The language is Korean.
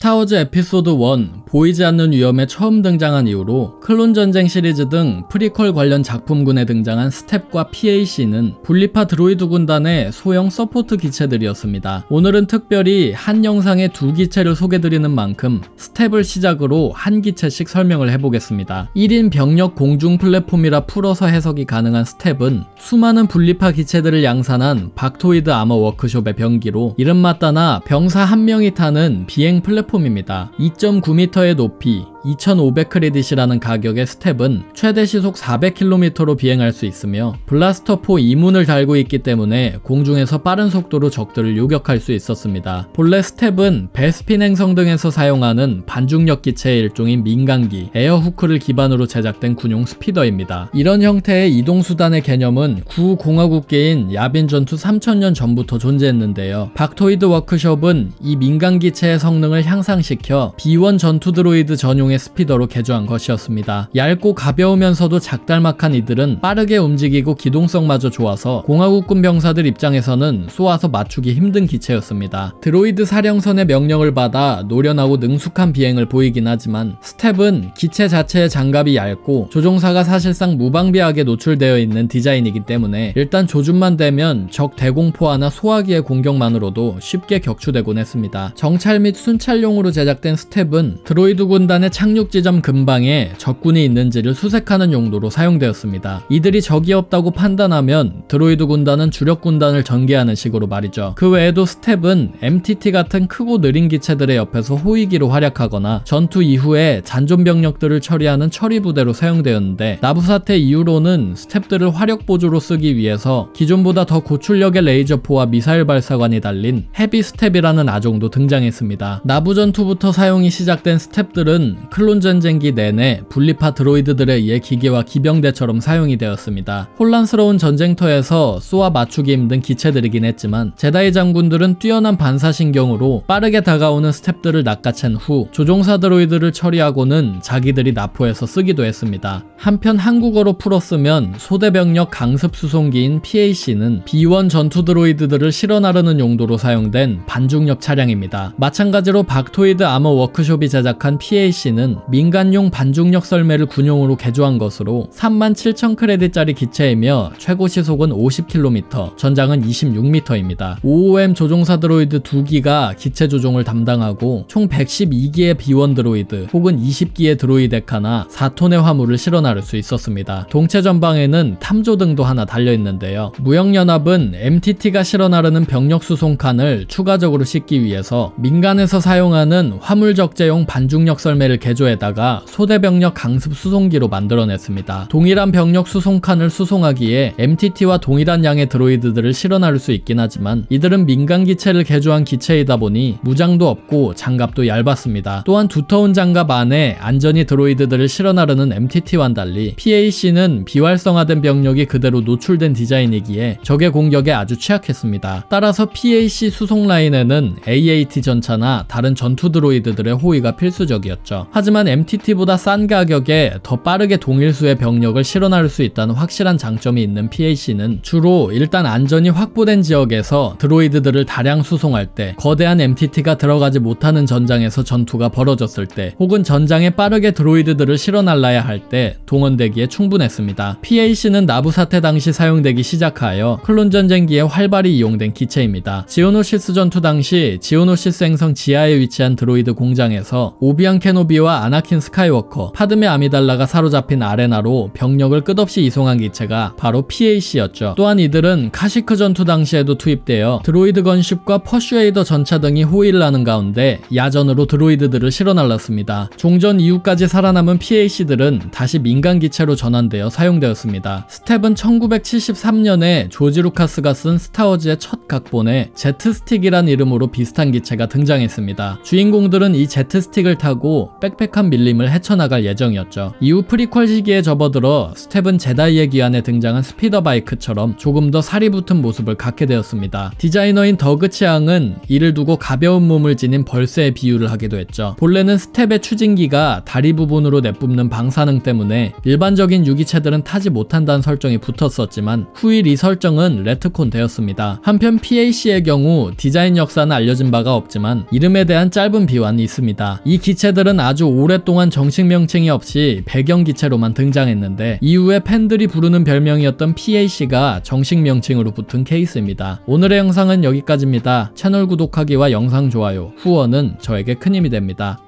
스타워즈 에피소드 1 보이지 않는 위험에 처음 등장한 이후로 클론 전쟁 시리즈 등 프리퀄 관련 작품군에 등장한 스텝과 PAC는 분리파 드로이드 군단의 소형 서포트 기체들이었습니다. 오늘은 특별히 한 영상에 두 기체를 소개드리는 만큼 스텝을 시작으로 한 기체씩 설명을 해보겠습니다. 1인 병력 공중 플랫폼이라 풀어서 해석이 가능한 스텝은 수많은 분리파 기체들을 양산한 박토이드 아머 워크숍의 병기로 이름맞다나 병사 한 명이 타는 비행 플랫폼입니다. 2.9m의 높이, 2500크레딧이라는 가격의 스텝은 최대 시속 400km로 비행할 수 있으며 블라스터포 2문을 달고 있기 때문에 공중에서 빠른 속도로 적들을 요격할 수 있었습니다. 본래 스텝은 베스핀 행성 등에서 사용하는 반중력 기체의 일종인 민간기, 에어후크를 기반으로 제작된 군용 스피더입니다. 이런 형태의 이동수단의 개념은 구공화국계인 야빈 전투 3000년 전부터 존재했는데요. 박토이드 워크숍은 이 민간기체의 성능을 향상시켜 B1 전투 드로이드 전용의 스피더로 개조한 것이었습니다. 얇고 가벼우면서도 작달막한 이들은 빠르게 움직이고 기동성마저 좋아서 공화국군 병사들 입장에서는 쏘아서 맞추기 힘든 기체였습니다. 드로이드 사령선의 명령을 받아 노련하고 능숙한 비행을 보이긴 하지만 스텝은 기체 자체의 장갑이 얇고 조종사가 사실상 무방비하게 노출되어 있는 디자인이기 때문에 일단 조준만 되면 적 대공포화나 소화기의 공격만으로도 쉽게 격추되곤 했습니다. 정찰 및 순찰용으로 제작된 스텝은 드로이드 군단의 착륙 지점 근방에 적군이 있는지를 수색하는 용도로 사용되었습니다. 이들이 적이 없다고 판단하면 드로이드 군단은 주력 군단을 전개하는 식으로 말이죠. 그 외에도 스텝은 MTT 같은 크고 느린 기체들의 옆에서 호위기로 활약하거나 전투 이후에 잔존 병력들을 처리하는 처리 부대로 사용되었는데 나부 사태 이후로는 스텝들을 화력 보조로 쓰기 위해서 기존보다 더 고출력의 레이저포와 미사일 발사관이 달린 헤비 스텝이라는 아종도 등장했습니다. 나부 전투부터 사용이 시작된 스텝들은 클론 전쟁기 내내 분리파 드로이드들에 의해 기계와 기병대처럼 사용이 되었습니다. 혼란스러운 전쟁터에서 쏘아 맞추기 힘든 기체들이긴 했지만 제다이 장군들은 뛰어난 반사신경으로 빠르게 다가오는 스텝들을 낚아챈 후 조종사 드로이드를 처리하고는 자기들이 납포해서 쓰기도 했습니다. 한편 한국어로 풀었으면 소대병력 강습 수송기인 PAC는 B1 전투 드로이드들을 실어 나르는 용도로 사용된 반중력 차량입니다. 마찬가지로 박토이드 아머 워크숍이 제작한 PAC는 민간용 반중력 썰매를 군용으로 개조한 것으로 37,000크레딧짜리 기체이며 최고 시속은 50km, 전장은 26m입니다. OOM 조종사 드로이드 2기가 기체 조종을 담당하고 총 112기의 B1 드로이드 혹은 20기의 드로이데카나 4톤의 화물을 실어 나를 수 있었습니다. 동체 전방에는 탐조등도 하나 달려있는데요. 무역연합은 MTT가 실어 나르는 병력 수송칸을 추가적으로 싣기 위해서 민간에서 사용하는 화물 적재용 반중력 썰매를 개조에다가 소대병력 강습 수송기로 만들어냈습니다. 동일한 병력 수송칸을 수송하기에 MTT와 동일한 양의 드로이드들을 실어 나를 수 있긴 하지만 이들은 민간 기체를 개조한 기체이다 보니 무장도 없고 장갑도 얇았습니다. 또한 두터운 장갑 안에 안전히 드로이드들을 실어 나르는 MTT와는 달리 PAC는 비활성화된 병력이 그대로 노출된 디자인이기에 적의 공격에 아주 취약했습니다. 따라서 PAC 수송 라인에는 AAT 전차나 다른 전투 드로이드들의 호위가 필수적이었죠. 하지만 MTT보다 싼 가격에 더 빠르게 동일수의 병력을 실어 나를 수 있다는 확실한 장점이 있는 PAC는 주로 일단 안전이 확보된 지역에서 드로이드들을 다량 수송할 때, 거대한 MTT가 들어가지 못하는 전장에서 전투가 벌어졌을 때, 혹은 전장에 빠르게 드로이드들을 실어 날라야 할 때 동원되기에 충분했습니다. PAC는 나부 사태 당시 사용되기 시작하여 클론 전쟁기에 활발히 이용된 기체입니다. 지오노시스 전투 당시 지오노시스 행성 지하에 위치한 드로이드 공장에서 오비안 케노비와 아나킨 스카이워커, 파드메 아미달라가 사로잡힌 아레나로 병력을 끝없이 이송한 기체가 바로 PAC였죠. 또한 이들은 카시크 전투 당시에도 투입되어 드로이드 건쉽과 퍼슈에이더 전차 등이 호위를 하는 가운데 야전으로 드로이드들을 실어 날랐습니다. 종전 이후까지 살아남은 PAC들은 다시 민간 기체로 전환되어 사용되었습니다. 스텝은 1973년에 조지 루카스가 쓴 스타워즈의 첫 각본에 제트스틱이란 이름으로 비슷한 기체가 등장했습니다. 주인공들은 이 제트스틱을 타고 빽빽한 밀림을 헤쳐나갈 예정이었죠. 이후 프리퀄 시기에 접어들어 스텝은 제다이의 귀환에 등장한 스피더바이크처럼 조금 더 살이 붙은 모습을 갖게 되었습니다. 디자이너인 더그 치앙은 이를 두고 가벼운 몸을 지닌 벌새에 비유를 하기도 했죠. 본래는 스텝의 추진기가 다리 부분으로 내뿜는 방사능 때문에 일반적인 유기체들은 타지 못한다는 설정이 붙었었지만 후일 이 설정은 레트콘 되었습니다. 한편 PAC의 경우 디자인 역사는 알려진 바가 없지만 이름에 대한 짧은 비화는 있습니다. 이 기체들은 아주 오랫동안 정식 명칭이 없이 배경 기체로만 등장했는데 이후에 팬들이 부르는 별명이었던 PAC가 정식 명칭으로 붙은 케이스입니다. 오늘의 영상은 여기까지입니다. 채널 구독하기와 영상 좋아요, 후원은 저에게 큰 힘이 됩니다.